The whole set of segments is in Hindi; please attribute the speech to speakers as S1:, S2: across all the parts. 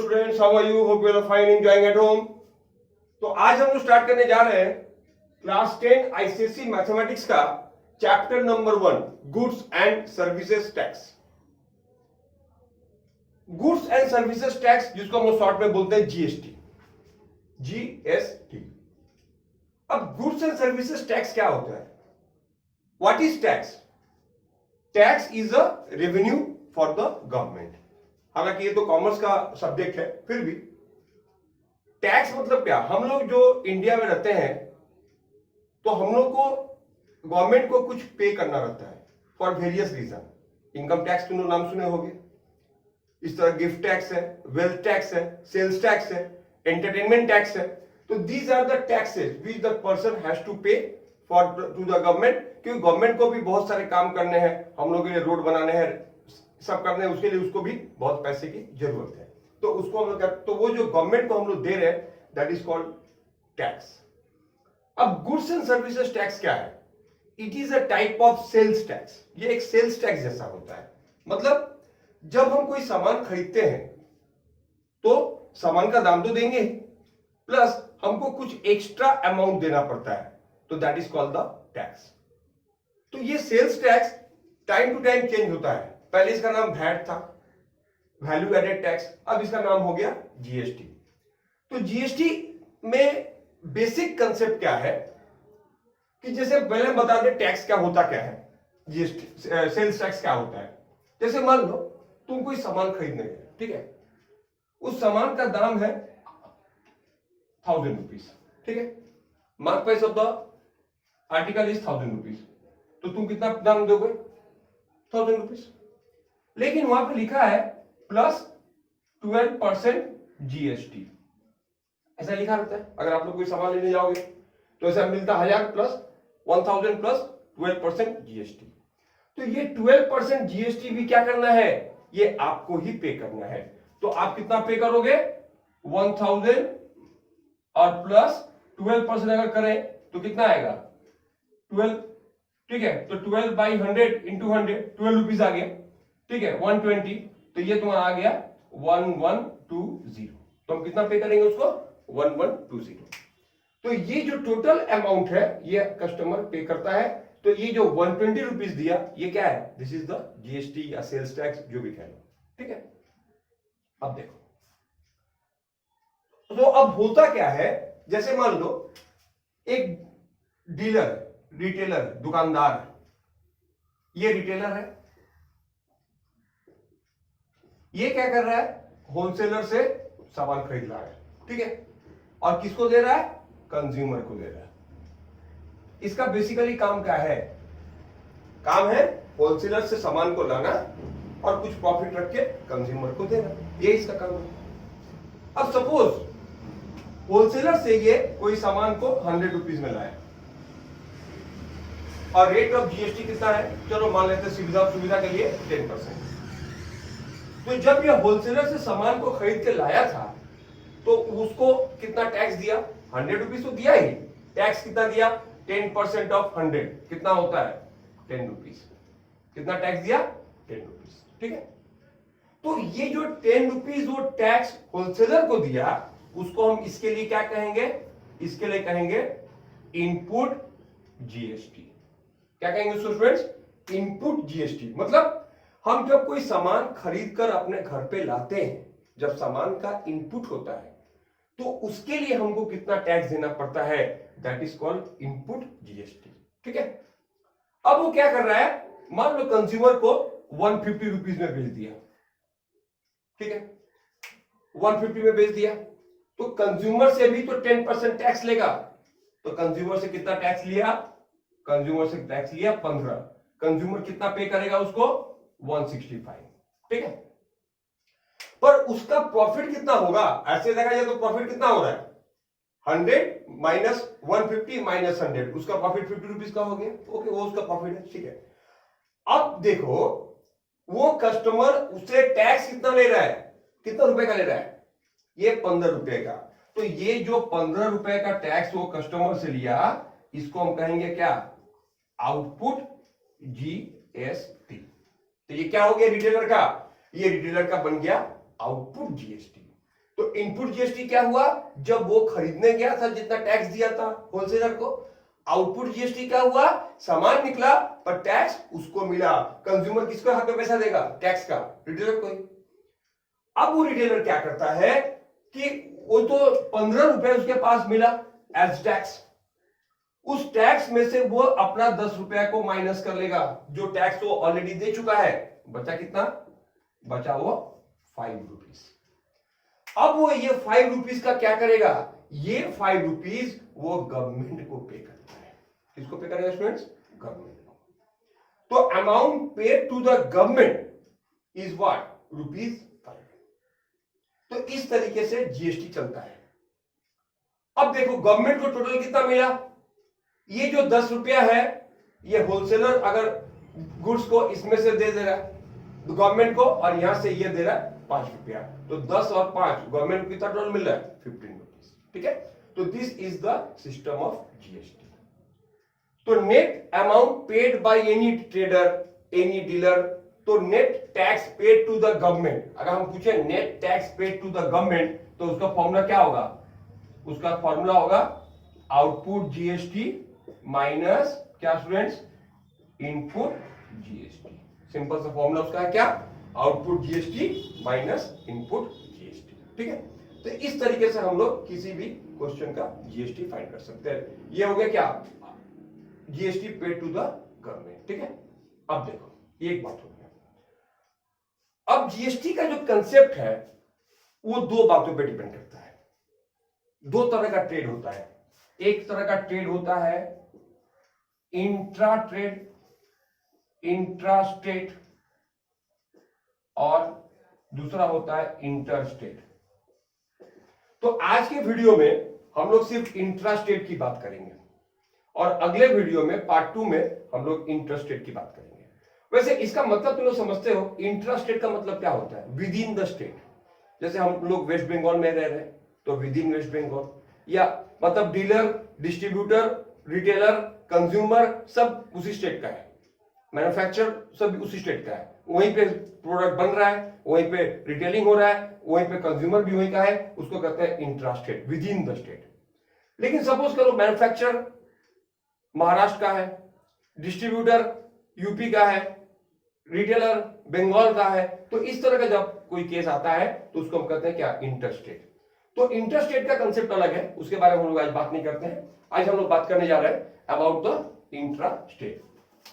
S1: Students, how are you? Hope you are fine, enjoying at home. तो आज हम लोग स्टार्ट करने जा रहे हैं क्लास 10 आईसीएसई मैथमेटिक्स का chapter number 1, goods and services tax. Goods and services tax, जिसको हम लोग शॉर्ट में बोलते हैं जीएसटी। जीएसटी। अब गुड्स एंड सर्विसेज टैक्स क्या होता है? What is tax? Tax is a revenue for the government. हालांकि ये तो कॉमर्स का सब्जेक्ट है, फिर भी टैक्स मतलब क्या? हम लोग जो इंडिया में रहते हैं तो हम लोग को गवर्नमेंट को कुछ पे करना रहता है for various reason. Income tax तुम लोग नाम सुने होंगे, इस तरह गिफ्ट टैक्स है, वेल्थ टैक्स है, सेल्स टैक्स है, एंटरटेनमेंट टैक्स है। तो these are the taxes which the person has to pay for to the government, क्योंकि गवर्नमेंट को भी बहुत सारे काम करने हैं, हम लोग के लिए रोड बनाने हैं, सब करने हैं, उसके लिए उसको भी बहुत पैसे की जरूरत है। तो उसको हम लोग, तो वो जो गवर्नमेंट को हम लोग दे रहे हैं, दैट इज कॉल्ड टैक्स। अब गुड्स एंड सर्विसेज टैक्स क्या है? It is a type of sales tax. ये एक सेल्स टैक्स जैसा होता है। मतलब जब हम कोई सामान खरीदते हैं तो सामान का दाम तो देंगे, प्लस हमको कुछ एक्स्ट्रा अमाउंट देना पड़ता है, तो that is called the tax. तो ये sales tax time to time change होता है। पहले इसका नाम वैट था, वैल्यू एडेड टैक्स, अब इसका नाम हो गया जीएसटी। तो जीएसटी में बेसिक कंसेप्ट क्या है कि जैसे पहले हम बता दें टैक्स क्या होता क्या है, जीएसटी सेल्स टैक्स क्या होता है। जैसे मान लो तुम कोई सामान खरीदने गए, ठीक है, उस सामान का दाम है 1000 रुपीज, ठीक है, mark price of the article is 1000 rupees, तो तुम कितना दाम दोगे? 1000 रुपीज। लेकिन वहां पे लिखा है प्लस 12% जीएसटी, ऐसा लिखा रहता है। अगर आप लोग कोई सामान लेने जाओगे तो ऐसा मिलता 1000 प्लस 1000 प्लस 12% जीएसटी। तो ये 12% जीएसटी भी क्या करना है? ये आपको ही पे करना है। तो आप कितना पे करोगे? 1000 और प्लस 12% अगर करें तो कितना आएगा? 12, ठीक है, तो 12 बाई 100 इंटू 100, 12 रुपीज आ गया, ठीक है, 120, तो ये तुम्हारा आ गया 1120। तो हम कितना पे करेंगे उसको? 1120। तो ये जो टोटल अमाउंट है ये कस्टमर पे करता है। तो ये जो 120 रुपीज दिया, ये क्या है? दिस इज द जीएसटी या सेल्स टैक्स, जो भी कह लो, ठीक है। अब देखो, तो अब होता क्या है, जैसे मान लो एक डीलर, रिटेलर, दुकानदार, ये रिटेलर है, ये क्या कर रहा है? होलसेलर से सामान खरीद रहा है, ठीक है, और किसको दे रहा है? कंज्यूमर को दे रहा है। इसका बेसिकली काम क्या है? काम है होलसेलर से सामान को लाना और कुछ प्रॉफिट रख के कंज्यूमर को देना, ये इसका काम है। अब सपोज होलसेलर से ये कोई सामान को 100 रुपीज में लाया और रेट ऑफ जीएसटी कितना है? चलो मान लेते हैं सुविधा के लिए 10%। तो जब ये होलसेलर से सामान को खरीद के लाया था तो उसको कितना टैक्स दिया? 100 रुपीज तो दिया ही। टैक्स कितना दिया? 10% ऑफ 100 कितना होता है? 10 रुपीज। कितना टैक्स दिया? 10 रुपीज, ठीक है। तो ये जो 10 रुपीज वो टैक्स होलसेलर को दिया, उसको हम इसके लिए क्या कहेंगे? इसके लिए कहेंगे इनपुट जीएसटी। क्या कहेंगे स्टूडेंट्स? Input GST. मतलब हम जब कोई सामान खरीद कर अपने घर पे लाते हैं, जब सामान का इनपुट होता है तो उसके लिए हमको कितना टैक्स देना पड़ता है? That is called input GST, ठीक है। अब वो क्या कर रहा है? मान लो कंज्यूमर को 150 रुपीज में बेच दिया, ठीक है, 150 में बेच दिया, तो कंज्यूमर से भी तो 10% टैक्स लेगा। तो कंज्यूमर से कितना टैक्स लिया? कंज्यूमर से टैक्स लिया 15। कंज्यूमर कितना पे करेगा उसको? 165, ठीक है। पर उसका प्रॉफिट कितना होगा? ऐसे देखा जाए तो प्रॉफिट कितना हो रहा है? 100 माइनस 150 माइनस 100, उसका प्रॉफिट 50 रुपीज का हो गया। ओके, वो उसका प्रॉफिट है, ठीक है। अब देखो वो कस्टमर उससे टैक्स कितना ले रहा है? कितना रुपए का ले रहा है? ये 15 रुपए का। तो ये जो 15 रुपए का टैक्स वो कस्टमर से लिया, इसको हम कहेंगे क्या? Output GST. तो ये क्या हो गया रिटेलर का? ये रिटेलर का बन गया आउटपुट जीएसटी। तो इनपुट जीएसटी क्या हुआ, जब वो खरीदने गया था जितना टैक्स दिया था होलसेलर को। आउटपुट जीएसटी क्या हुआ, सामान निकला पर टैक्स उसको मिला। कंज्यूमर किसको हाथ में पैसा देगा, टैक्स का, रिटेलर को ही। अब वो रिटेलर क्या करता है कि वो तो 15 रुपए उसके पास मिला एज टैक्स, उस टैक्स में से वो अपना 10 रुपया को माइनस कर लेगा, जो टैक्स वो ऑलरेडी दे चुका है। बचा कितना, बचा वो 5 रुपीज। अब वो ये 5 रुपीज का क्या करेगा, ये 5 रुपीज वो गवर्नमेंट को पे करता है। किसको पे करेगा स्टूडेंट्स, गवर्नमेंट को। तो amount paid to the government is what, ₹5। तो इस तरीके से जीएसटी चलता है। अब देखो गवर्नमेंट को टोटल कितना मिला, ये जो 10 रुपया है ये होलसेलर अगर गुड्स को इसमें से दे रहा है गवर्नमेंट को, और यहां से ये दे रहा है 5 रुपया, तो 10 और 5 गवर्नमेंट को कितना टोटल मिल रहा है, 15 रुपीज। ठीक है, तो this is the system of GST. तो net amount paid by any trader, any dealer, तो net tax paid to the government. अगर हम पूछे net tax paid to the government, तो उसका फॉर्मूला क्या होगा, उसका फॉर्मूला होगा आउटपुट जीएसटी माइनस क्या स्टूडेंट्स, इनपुट जीएसटी। सिंपल सा फॉर्मूला उसका है क्या, output GST minus input GST. ठीक है, तो इस तरीके से हम लोग किसी भी क्वेश्चन का जीएसटी फाइंड कर सकते हैं। ये हो गया क्या, GST paid to the government. ठीक है, अब देखो ये एक बात हो गया। अब जीएसटी का जो कंसेप्ट है वो दो बातों पे डिपेंड करता है। दो तरह का ट्रेड होता है। एक तरह का ट्रेड होता है इंट्रा ट्रेड, इंट्रास्टेट, और दूसरा होता है इंटरस्टेट। तो आज के वीडियो में हम लोग सिर्फ इंट्रास्टेट की बात करेंगे, और अगले वीडियो में पार्ट 2 में हम लोग इंटरस्टेट की बात करेंगे। वैसे इसका मतलब तुम लोग समझते हो, इंट्रास्टेट का मतलब क्या होता है, विद इन द स्टेट। जैसे हम लोग वेस्ट बंगाल में रह रहे हैं तो विद इन वेस्ट बंगाल, या मतलब डीलर, डिस्ट्रीब्यूटर, रिटेलर, कंज्यूमर सब उसी स्टेट का है, मैन्युफैक्चर सब उसी स्टेट का है, वहीं पे प्रोडक्ट बन रहा है, वहीं पे रिटेलिंग हो रहा है, वहीं पे कंज्यूमर भी वहीं का है, उसको कहते हैं intrastate, with in the state. लेकिन सपोज करो मैन्युफैक्चर महाराष्ट्र का है, डिस्ट्रीब्यूटर यूपी का है, रिटेलर बंगाल का है, तो इस तरह का जब कोई केस आता है तो उसको हम कहते हैं क्या, इंटरस्टेट। तो इंटरस्टेट का कंसेप्ट अलग है, उसके बारे में हम लोग आज बात नहीं करते हैं। आज हम लोग बात करने जा रहे हैं अबाउट द इंट्रास्टेट।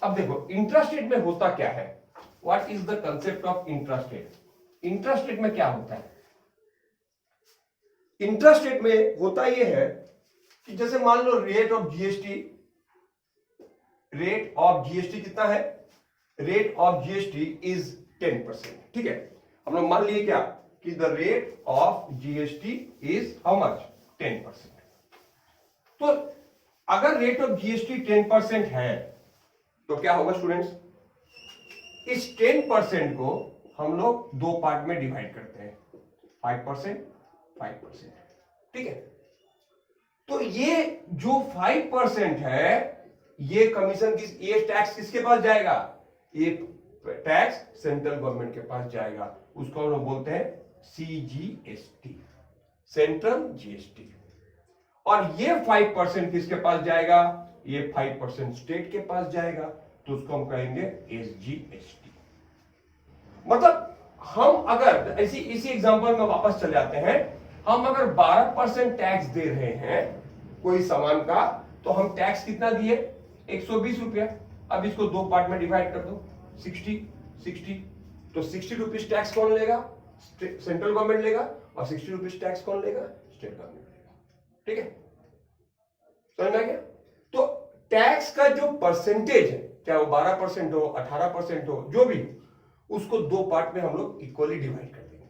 S1: अब देखो इंट्रास्टेट में होता क्या है, what is the concept of intrastate. Intrastate में क्या होता है, इंट्रास्टेट में होता यह है कि जैसे मान लो rate of GST, rate of GST कितना है, रेट ऑफ जीएसटी इज 10%। ठीक है, हम लोग मान लिए क्या कि the rate of GST is how much, 10%। तो अगर रेट ऑफ जीएसटी 10% है तो क्या होगा स्टूडेंट्स, इस 10% को हम लोग दो पार्ट में डिवाइड करते हैं, 5%, 5%। ठीक है, तो ये जो 5% है ये कमीशन ये टैक्स किसके पास जाएगा, ये टैक्स सेंट्रल गवर्नमेंट के पास जाएगा, उसको हम लोग बोलते हैं सीजीएसटी, सेंट्रल जीएसटी। और ये 5% किसके पास जाएगा, ये 5% स्टेट के पास जाएगा, तो उसको हम कहेंगे एसजीएसटी। मतलब हम अगर इसी एग्जांपल में वापस चले आते हैं, हम अगर 12% टैक्स दे रहे हैं कोई सामान का, तो हम टैक्स कितना दिए, 120 रुपया। अब इसको दो पार्ट में डिवाइड कर दो, 60, तो 60 रुपीज टैक्स कौन लेगा, सेंट्रल गवर्नमेंट लेगा, और 60 रुपीज टैक्स कौन लेगा, स्टेट गवर्नमेंट लेगा। ठीक है, समझ में आ गया। तो टैक्स का जो परसेंटेज है, चाहे वो 12% हो, 18% हो, जो भी, उसको दो पार्ट में हम लोग इक्वली डिवाइड कर देंगे।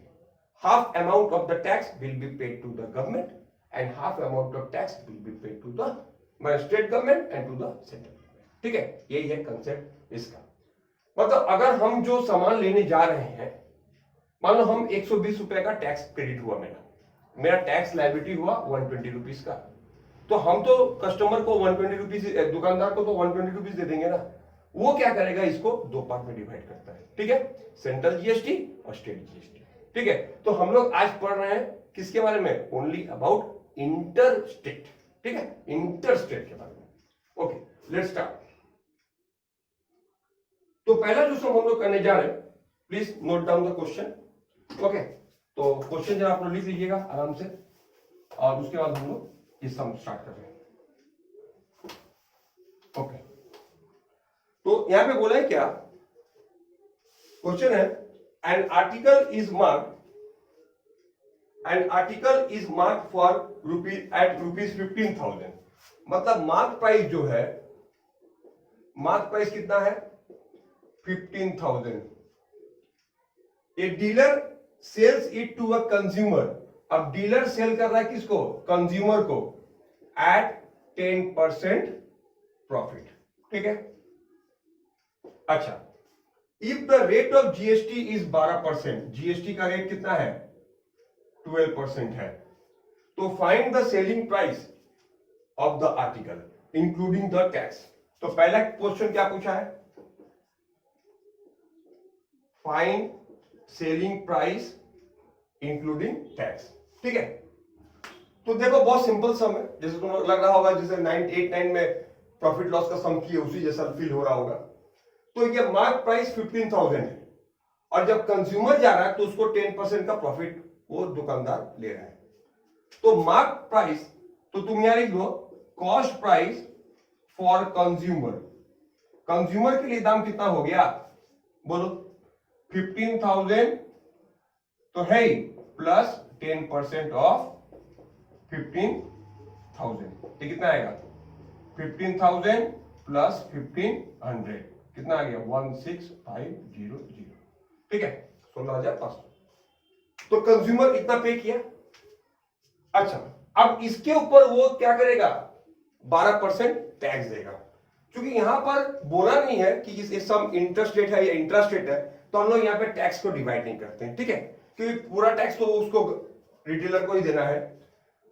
S1: Half amount of the tax will be paid to the government and half amount of tax will be paid to the state government and to the central government. ठीक है, यही है कंसेप्ट इसका। मतलब अगर हम जो सामान लेने जा रहे हैं, मान लो हम 120 रुपए का टैक्स क्रेडिट हुआ, मेरा टैक्स लायबिलिटी हुआ 120 रुपीज का, तो हम तो कस्टमर को 120 रुपीज, दुकानदार को तो 120 रुपीज दे देंगे ना। वो क्या करेगा, इसको दो पार्ट में डिवाइड करता है। ठीक है, सेंट्रल जीएसटी और स्टेट जीएसटी। ठीक है, तो हम लोग आज पढ़ रहे हैं किसके बारे में? ओनली अबाउट इंटर स्टेट, ठीक है, इंटर स्टेट के बारे में। Okay, let's start. तो पहला जो सम हम लोग करने जा रहे हैं, please note down the question. Okay, तो क्वेश्चन जरा आप लोग लिख लीजिएगा आराम से, और उसके बाद हम लोग ये सम स्टार्ट कर रहे हैं। ओके, तो यहां पे बोला है क्या? क्वेश्चन है an article is marked, an article is marked for rupees 15,000। मतलब मार्क प्राइस जो है, मार्क प्राइस कितना है? 15,000। A dealer sells it to a consumer. अब डीलर सेल कर रहा है किसको? कंज्यूमर को, एट 10% प्रॉफिट, ठीक है। अच्छा, if the rate of GST is 12%, GST का रेट कितना है? 12% है। तो find the selling price of the article including the tax. तो पहला क्वेश्चन क्या पूछा है? Find selling price including tax, ठीक है। तो देखो बहुत सिंपल सम है, जैसे तुम्हें लग रहा होगा जैसे 989 में प्रॉफिट लॉस का सम किए उसी जैसा फील हो रहा होगा। तो ये मार्क प्राइस 15,000 है, और जब कंज्यूमर जा रहा है तो उसको 10% का प्रॉफिट वो दुकानदार ले रहा है। तो मार्क प्राइस, तो तुम यहां लिख दो cost price for consumer. Consumer के लिए दाम कितना हो गया? बोलो 15,000 तो है ही, प्लस 10% ऑफ 15,000, ये कितना आएगा? 15,000 प्लस 1500 कितना आ गया? 16,500, ठीक है, 16,500। तो कंज्यूमर इतना पे किया। अच्छा, अब इसके ऊपर वो क्या करेगा? 12% टैक्स देगा। क्योंकि यहां पर बोला नहीं है कि इस सम इंटरस्टेट है या इंट्रास्टेट है, तो हम लोग यहाँ पे टैक्स को डिवाइड नहीं करते हैं, ठीक है, क्योंकि पूरा टैक्स तो उसको रिटेलर को ही देना है।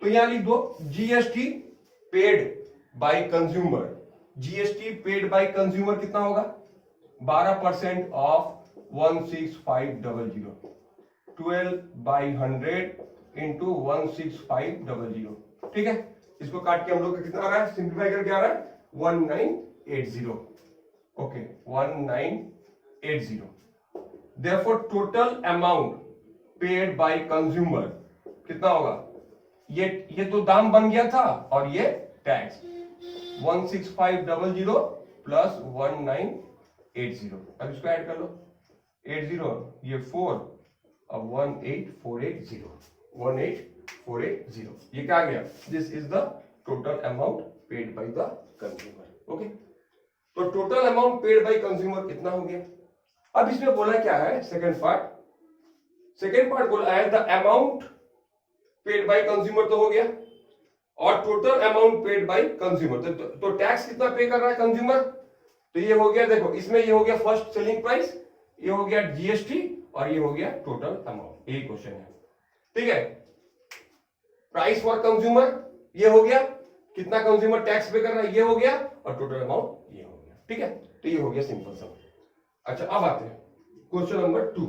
S1: तो यहां लिख दो GST paid by consumer. GST paid by consumer कितना होगा? 12% ऑफ 16,500, 12/100 इंटू 16,500, ठीक है। इसको काट के हम लोग का कितना आ रहा है? सिंप्लीफाई करके आ रहा है 1980। Okay, 1980। Therefore total amount paid by consumer कितना होगा? ये तो दाम बन गया था, और ये टैक्स 16,500 प्लस 1980। अब इसको ऐड कर लो, 80 ये 4 और 18,480, 18,480, ये क्या आ गया? This is the total amount paid by the consumer. Okay, तो total amount paid by consumer कितना हो गया? अब इसमें बोला क्या है? सेकंड पार्ट बोला है the amount paid by consumer तो हो गया, और total amount paid by consumer, तो टैक्स कितना पे कर रहा है कंज्यूमर? तो ये हो गया, देखो इसमें ये हो गया फर्स्ट सेलिंग प्राइस, ये हो गया जीएसटी, और ये हो गया टोटल अमाउंट। यही क्वेश्चन है, ठीक है। प्राइस फॉर कंज्यूमर ये हो गया, कितना कंज्यूमर टैक्स पे कर रहा है ये हो गया, और टोटल अमाउंट ये हो गया, ठीक है। तो ये हो गया सिंपल सा। अच्छा, अब आते हैं क्वेश्चन नंबर 2।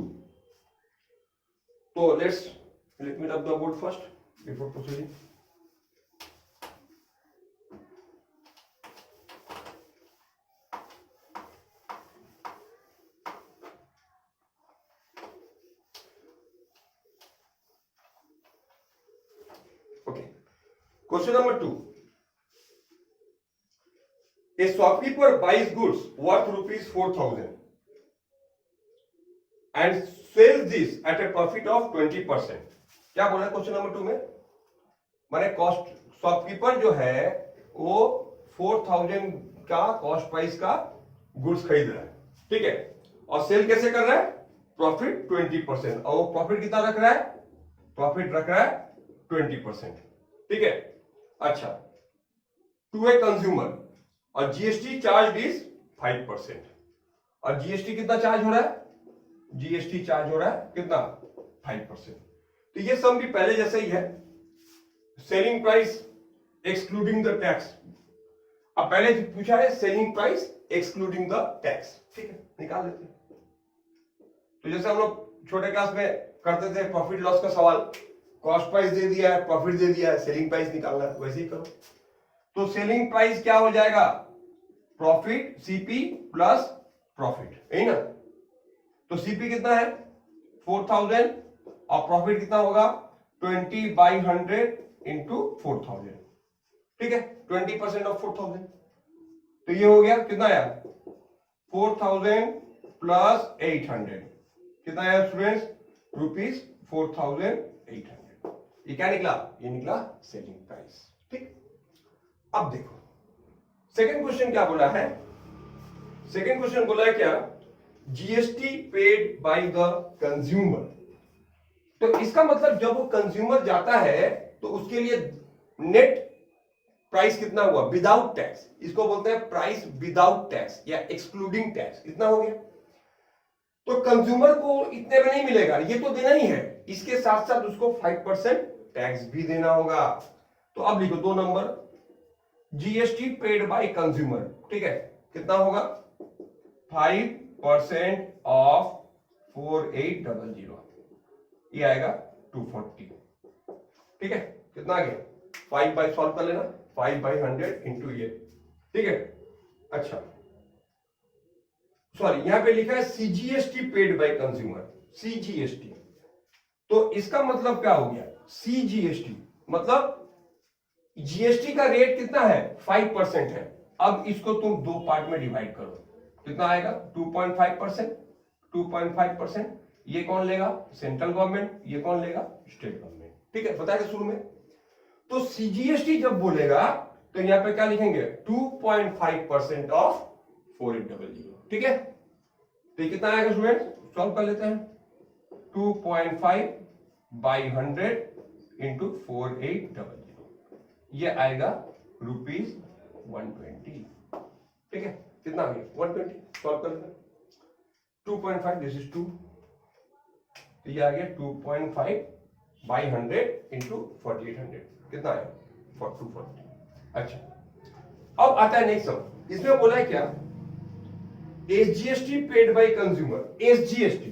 S1: तो लेट मी रब the board first before proceeding. Okay, question number 2। A shopkeeper buys goods worth rupees 4,000 and sells this at a profit of 20%। क्या बोला क्वेश्चन नंबर 2 में? माने कॉस्ट, शॉपकीपर जो है वो 4,000 का कॉस्ट प्राइस का गुड्स खरीद रहा है, ठीक है, और सेल कैसे कर रहा है? प्रॉफिट 20%, और वो प्रॉफिट कितना रख रहा है? प्रॉफिट रख रहा है 20%, ठीक है। अच्छा, टू ए कंज्यूमर, और जीएसटी चार्ज इज 5%, और जीएसटी कितना चार्ज हो रहा है? जीएसटी चार्ज हो रहा है कितना? 5%। तो ये सम भी पहले जैसे ही है, selling price excluding the tax. अब पहले पूछा है selling price excluding the tax, ठीक है, निकाल लेते हैं। तो जैसे हम लोग छोटे क्लास में करते थे प्रॉफिट लॉस का सवाल, कॉस्ट प्राइस दे दिया है, प्रॉफिट दे दिया है, सेलिंग प्राइस निकालना है, वैसे ही करो। तो सेलिंग प्राइस क्या हो जाएगा, प्रॉफिट सीपी प्लस प्रॉफिट, यही ना। तो सीपी कितना है 4000 और प्रॉफिट कितना होगा 20/100 इंटू 4000, ठीक है, 20% ऑफ 4000। तो ये हो गया कितना आया 4000 प्लस 800, कितना आया स्टूडेंट्स ₹4800। ये क्या निकला, ये निकला सेलिंग प्राइस, ठीक। अब देखो सेकंड क्वेश्चन क्या बोला है, सेकंड क्वेश्चन बोला है क्या, GST paid by the consumer. तो इसका मतलब जब वो कंज्यूमर जाता है तो उसके लिए नेट प्राइस कितना हुआ विदाउट टैक्स, इसको बोलते हैं प्राइस विदाउट टैक्स या एक्सक्लूडिंग टैक्स, इतना हो गया। तो कंज्यूमर को इतने में नहीं मिलेगा, ये तो देना ही है, इसके साथ साथ उसको 5% टैक्स भी देना होगा। तो अब लिखो 2 number, GST paid by consumer, ठीक है, कितना होगा 5% ऑफ 4800, ये आएगा 240, ठीक है, कितना आ गया 5 बाय सॉल्व कर लेना, 5/100 इंटू ये, ठीक है। अच्छा सॉरी, यहां पे लिखा है CGST paid by consumer, CGST. तो इसका मतलब क्या हो गया, सीजीएसटी मतलब जीएसटी का रेट कितना है 5% है। अब इसको तुम 2 पार्ट में डिवाइड करो, कितना आएगा 2.5%, 2.5%। ये कौन लेगा सेंट्रल गवर्नमेंट, ये कौन लेगा स्टेट गवर्नमेंट, ठीक है, बताया शुरू में। तो सीजीएसटी जब बोलेगा तो यहां पे क्या लिखेंगे 2.5% ऑफ 4800, ठीक है। तो ये कितना आएगा स्टूडेंट, सॉल्व कर लेते हैं, 2.5/100 इंटू 4800, ये आएगा ₹120, ठीक है, कितना आ गया 120, सॉल्व कर लेते हैं, 2.5 दिस इज 2, तो ये आ गया 2.5/100 इंटू 4800, कितना आया 240। अच्छा अब आता है नेक्स्ट सम, इसमें बोला है क्या SGST paid by consumer, SGST.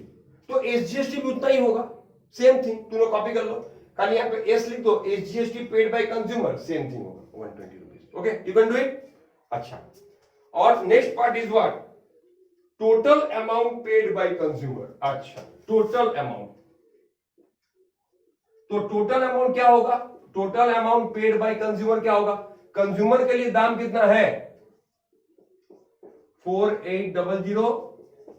S1: तो एसजीएसटी भी उतना ही होगा, सेम थिंग, तुम कॉपी कर लो, खाली यहाँ पे एस लिख दो, SGST paid by consumer, same thing होगा 120 rupees, okay, you can do it. अच्छा और next part is what, total amount paid by consumer. अच्छा टोटल अमाउंट, तो टोटल अमाउंट क्या होगा, total amount paid by consumer क्या होगा, कंज्यूमर के लिए दाम कितना है 4800,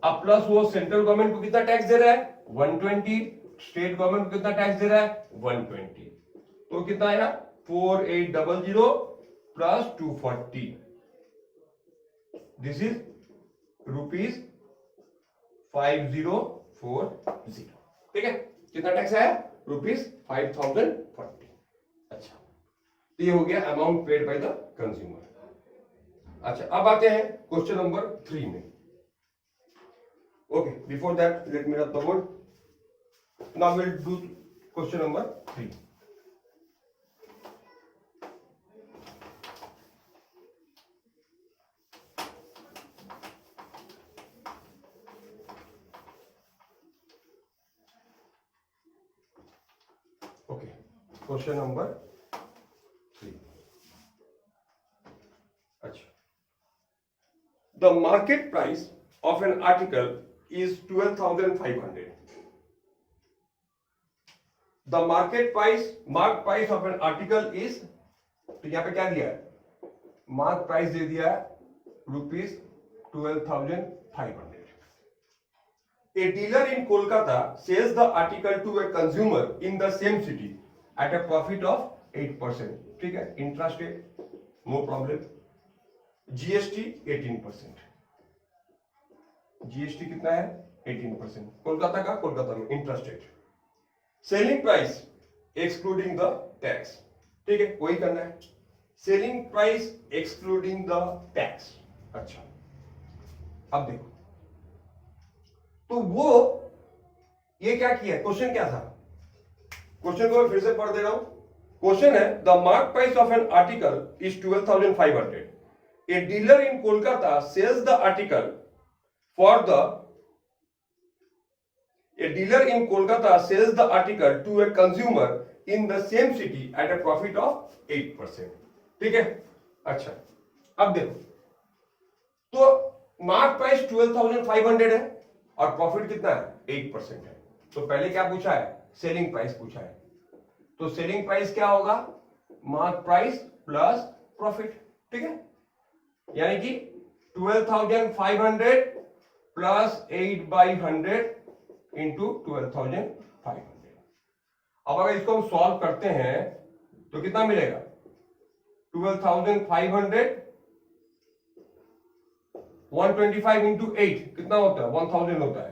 S1: अब प्लस वो सेंट्रल गवर्नमेंट को कितना टैक्स दे रहा है 120, स्टेट गवर्नमेंट को कितना टैक्स दे रहा है 120, तो कितना आया 4800 प्लस 240, दिस इज ₹5040, ठीक है, कितना टैक्स आया ₹5040। अच्छा तो ये हो गया amount paid by the consumer. अच्छा अब आते हैं क्वेश्चन नंबर 3 में। Okay before that let me रब the board, now will do question number 3। Okay question number 3। अच्छा the market price of an article is 12,500. The market price, mark price of an article is, तो यहां पे क्या दिया है मार्क प्राइस दे दिया है ₹12,500. A dealer in Kolkata sells the article to a consumer in the same city at a profit of 8%. ठीक है, interest rate no problem, GST 18%, GST कितना है 18%, कोलकाता का कोलकाता में interest rate, selling price excluding the tax, ठीक है वही करना है, selling price excluding the tax. अच्छा अब देखो तो वो ये क्या किया, क्वेश्चन क्या था, क्वेश्चन को मैं फिर से पढ़ दे रहा हूं, क्वेश्चन है the mark price of an article is 12,500. A dealer in Kolkata sells the article for the a dealer in Kolkata sells the article to a consumer in the same city at a profit of 8%. ठीक है, अच्छा अब देखो, तो मार्क प्राइस 12,500 है और प्रॉफिट कितना है 8% है। तो पहले क्या पूछा है, सेलिंग प्राइस पूछा है, तो सेलिंग प्राइस क्या होगा, मार्क प्राइस प्लस प्रॉफिट। ठीक है, यानी कि 12,500 प्लस 8/100 इंटू 12,500। अब अगर इसको हम सॉल्व करते हैं तो कितना मिलेगा, 12,500 125 इंटू 8 कितना होता है 1000 होता है,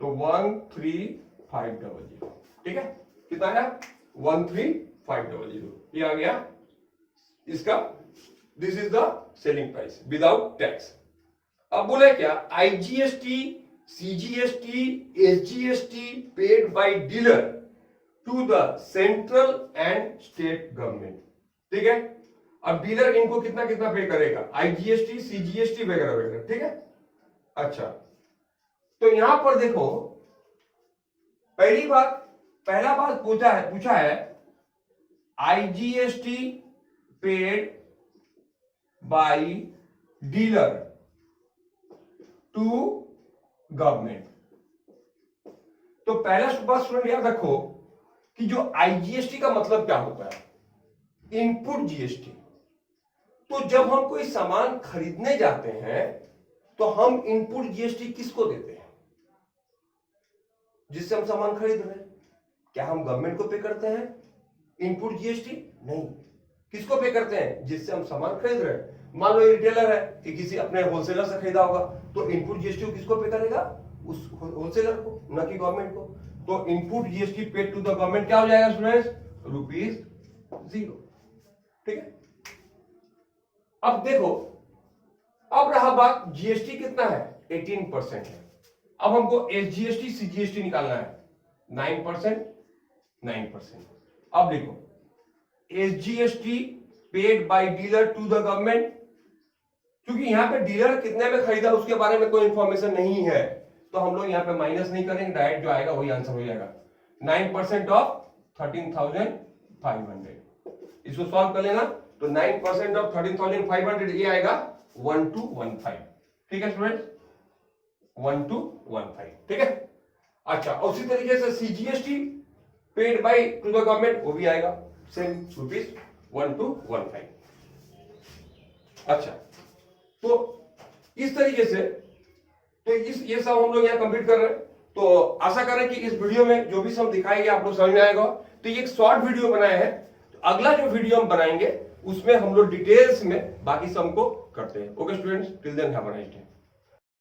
S1: तो 13500। ठीक है, कितना आया 13500, ये आ गया इसका, this is the selling price without tax. अब बोले क्या, IGST, CGST, SGST paid by dealer to the central and state government. ठीक है, अब डीलर इनको कितना कितना पे करेगा, आईजीएसटी, सीजीएसटी वगैरह वगैरह। ठीक है, अच्छा तो यहां पर देखो, पहला बात पूछा है IGST paid by dealer to government. तो पहला बात स्टूडेंट याद रखो कि जो आईजीएसटी का मतलब क्या होता है, इनपुट जीएसटी। तो जब हम कोई सामान खरीदने जाते हैं तो हम इनपुट जीएसटी किसको देते हैं, जिससे हम सामान खरीद रहे हैं। क्या हम गवर्नमेंट को पे करते हैं इनपुट जीएसटी? नहीं। किसको पे करते हैं, जिससे हम सामान खरीद रहे हैं। मान लो रिटेलर है कि किसी अपने होलसेलर से खरीदा होगा, तो इनपुट जीएसटी किसको पे करेगा, उस होलसेलर को, न कि गवर्नमेंट को। तो input GST paid to the government क्या हो जाएगा स्टूडेंट्स, ₹0। ठीक है, अब देखो, अब रहा बात जीएसटी कितना है 18% है। अब हमको एसजीएसटी सीजीएसटी निकालना है 9%। अब देखो, SGST paid by dealer to the government, क्योंकि यहां पे डीलर कितने में खरीदा उसके बारे में कोई इंफॉर्मेशन नहीं है, तो हम लोग यहां पे माइनस नहीं करेंगे, डायरेक्ट जो आएगा वही आंसर हो जाएगा। 9% ऑफ 13,500, इसको सॉल्व कर लेना, तो 9% ऑफ 13,500 ये आएगा 1215। ठीक है स्टूडेंट्स, 1215। ठीक है, अच्छा उसी तरीके से CGST paid by two the government वो भी आएगा सेम ₹1215। अच्छा, तो इस तरीके से ये सब हम लोग यहाँ कंप्लीट कर रहे हैं। तो आशा करें कि इस वीडियो में जो भी सब दिखाएंगे आप लोग समझ में आएगा। तो ये एक शॉर्ट वीडियो बनाया है, तो अगला जो वीडियो हम बनाएंगे उसमें हम लोग डिटेल्स में बाकी सब को करते हैं। Okay students, till then have a nice day.